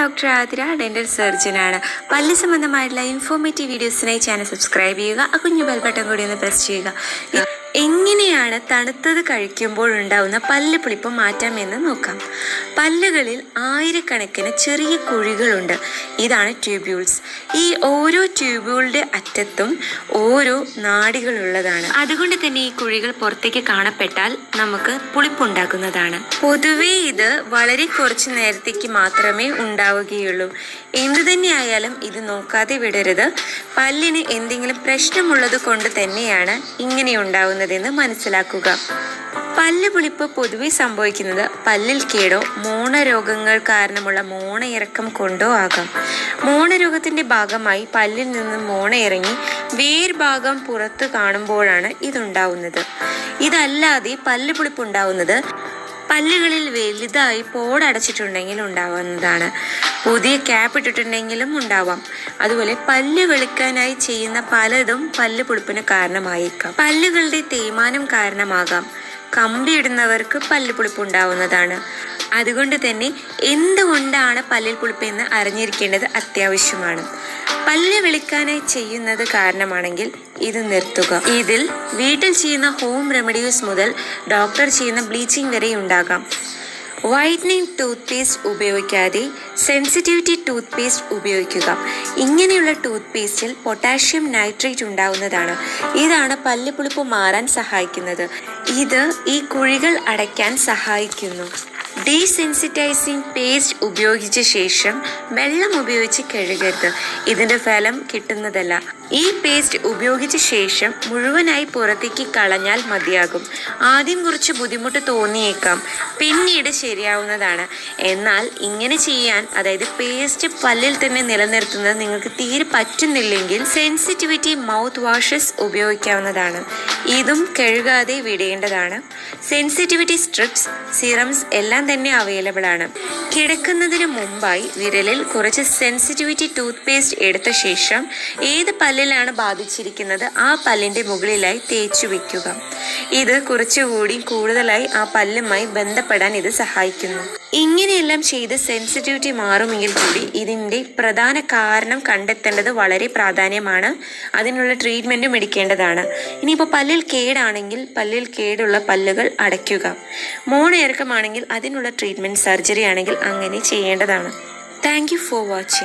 Doctor Athira, dental സർജനാണ്. പല്ല് സംബന്ധമായിട്ടുള്ള informative വീഡിയോസിനായി channel subscribe ചെയ്യുക. ആ കുഞ്ഞു ബെൽ ബട്ടൺ കൂടി ഒന്ന് പ്രസ് ചെയ്യുക. എങ്ങനെയാണ് തണുത്തത് കഴിക്കുമ്പോൾ ഉണ്ടാവുന്ന പല്ല് പുളിപ്പ് മാറ്റാമെന്ന് നോക്കാം. പല്ലുകളിൽ ആയിരക്കണക്കിന് ചെറിയ കുഴികളുണ്ട്. ഇതാണ് ട്യൂബ്യൂൾസ്. ഈ ഓരോ ട്യൂബ്യൂളിന്റെ അറ്റത്തും ഓരോ നാഡികളുള്ളതാണ്. അതുകൊണ്ട് തന്നെ ഈ കുഴികൾ പുറത്തേക്ക് കാണപ്പെട്ടാൽ നമുക്ക് പുളിപ്പുണ്ടാക്കുന്നതാണ്. പൊതുവേ ഇത് വളരെ കുറച്ച് നേരത്തേക്ക് മാത്രമേ ഉണ്ടാവുകയുള്ളൂ. എന്തു തന്നെയായാലും ഇത് നോക്കാതെ വിടരുത്. പല്ലിന് എന്തെങ്കിലും പ്രശ്നമുള്ളത് കൊണ്ട് തന്നെയാണ് ഇങ്ങനെ ഉണ്ടാവുന്നതെന്ന് മനസ്സിലാക്കുക. പല്ല് പുളിപ്പ് പൊതുവെ സംഭവിക്കുന്നത് പല്ലിൽ കേടോ മോണരോഗങ്ങൾ കാരണമുള്ള മോണയിറക്കം കൊണ്ടോ ആകാം. മോണരോഗത്തിന്റെ ഭാഗമായി പല്ലിൽ നിന്ന് മോണ ഇറങ്ങി വേർഭാഗം പുറത്തു കാണുമ്പോഴാണ് ഇതുണ്ടാവുന്നത്. ഇതല്ലാതെ പല്ല് പുളിപ്പ് ഉണ്ടാവുന്നത് പല്ലുകളിൽ വലുതായി പോടടച്ചിട്ടുണ്ടെങ്കിൽ ഉണ്ടാവുന്നതാണ്. പുതിയ ക്യാപ്പ് ഇട്ടിട്ടുണ്ടെങ്കിലും ഉണ്ടാവാം. അതുപോലെ പല്ല് വെളുക്കാനായി ചെയ്യുന്ന പലതും പല്ല് പുളിപ്പിന് കാരണമായേക്കാം. പല്ലുകളുടെ തേയ്മാനം കാരണമാകാം. കമ്പിയിടുന്നവർക്ക് പല്ല് പുളിപ്പ് ഉണ്ടാവുന്നതാണ്. അതുകൊണ്ട് തന്നെ എന്തുകൊണ്ടാണ് പല്ലിൽ പുളിപ്പ് എന്ന് അറിഞ്ഞിരിക്കേണ്ടത് അത്യാവശ്യമാണ്. പല്ല് വെളുക്കാനായി ചെയ്യുന്നത് കാരണമാണെങ്കിൽ ഇത് നിർത്തുക. ഇതിൽ വീട്ടിൽ ചെയ്യുന്ന ഹോം റെമഡീസ് മുതൽ ഡോക്ടർ ചെയ്യുന്ന ബ്ലീച്ചിങ് വരെ ഉണ്ടാകാം. വൈറ്റനിങ് ടൂത്ത് പേസ്റ്റ് ഉപയോഗിക്കാതെ സെൻസിറ്റിവിറ്റി ടൂത്ത് പേസ്റ്റ് ഉപയോഗിക്കുക. ഇങ്ങനെയുള്ള ടൂത്ത് പേസ്റ്റിൽ പൊട്ടാഷ്യം നൈട്രേറ്റ് ഉണ്ടാവുന്നതാണ്. ഇതാണ് പല്ല് പുളിപ്പ് മാറാൻ സഹായിക്കുന്നത്. ഇത് ഈ കുഴികൾ അടയ്ക്കാൻ സഹായിക്കുന്നു. ഡീസെൻസിറ്റൈസിങ് പേസ്റ്റ് ഉപയോഗിച്ച ശേഷം വെള്ളം ഉപയോഗിച്ച് കഴുകരുത്. ഇതിന്റെ ഫലം കിട്ടുന്നതല്ല. ഈ പേസ്റ്റ് ഉപയോഗിച്ച ശേഷം മുഴുവനായി പുറത്തേക്ക് കളഞ്ഞാൽ മതിയാകും. ആദ്യം കുറച്ച് ബുദ്ധിമുട്ട് തോന്നിയേക്കാം, പിന്നീട് ശരിയാവുന്നതാണ്. എന്നാൽ ഇങ്ങനെ ചെയ്യാൻ, അതായത് പേസ്റ്റ് പല്ലിൽ തന്നെ നിലനിർത്തുന്നത് നിങ്ങൾക്ക് തീരെ പറ്റുന്നില്ലെങ്കിൽ സെൻസിറ്റിവിറ്റി മൗത്ത് വാഷസ് ഉപയോഗിക്കാവുന്നതാണ്. ഇതും കഴുകാതെ വിടേണ്ടതാണ്. സെൻസിറ്റിവിറ്റി സ്ട്രിപ്സ്, സിറംസ് എല്ലാം തന്നെ അവൈലബിൾ ആണ്. കിടക്കുന്നതിന് മുമ്പായി വിരലിൽ കുറച്ച് സെൻസിറ്റിവിറ്റി ടൂത്ത് പേസ്റ്റ് എടുത്ത ശേഷം ഏത് പല്ലിലാണ് ബാധിച്ചിരിക്കുന്നത് ആ പല്ലിന്റെ മുകളിലായി തേച്ചു വെക്കുക. ഇത് കുറച്ചുകൂടി കൂടുതലായി ആ പല്ലുമായി ബന്ധപ്പെടാൻ ഇത് സഹായിക്കുന്നു. ഇങ്ങനെയെല്ലാം ചെയ്ത് സെൻസിറ്റിവിറ്റി മാറുമെങ്കിൽ കൂടി ഇതിന്റെ പ്രധാന കാരണം കണ്ടെത്തേണ്ടത് വളരെ പ്രാധാന്യമാണ്. അതിനുള്ള ട്രീറ്റ്മെന്റും എടുക്കേണ്ടതാണ്. ഇനിയിപ്പോൾ പല്ലിൽ കേടാണെങ്കിൽ പല്ലിൽ കേടുള്ള പല്ലുകൾ അടയ്ക്കുക. മോണയിറക്കമാണെങ്കിൽ അതിനുള്ള ട്രീറ്റ്മെന്റ്, സർജറി ആണെങ്കിൽ അങ്ങനെ ചെയ്യേണ്ടതാണ്. Thank you for watching.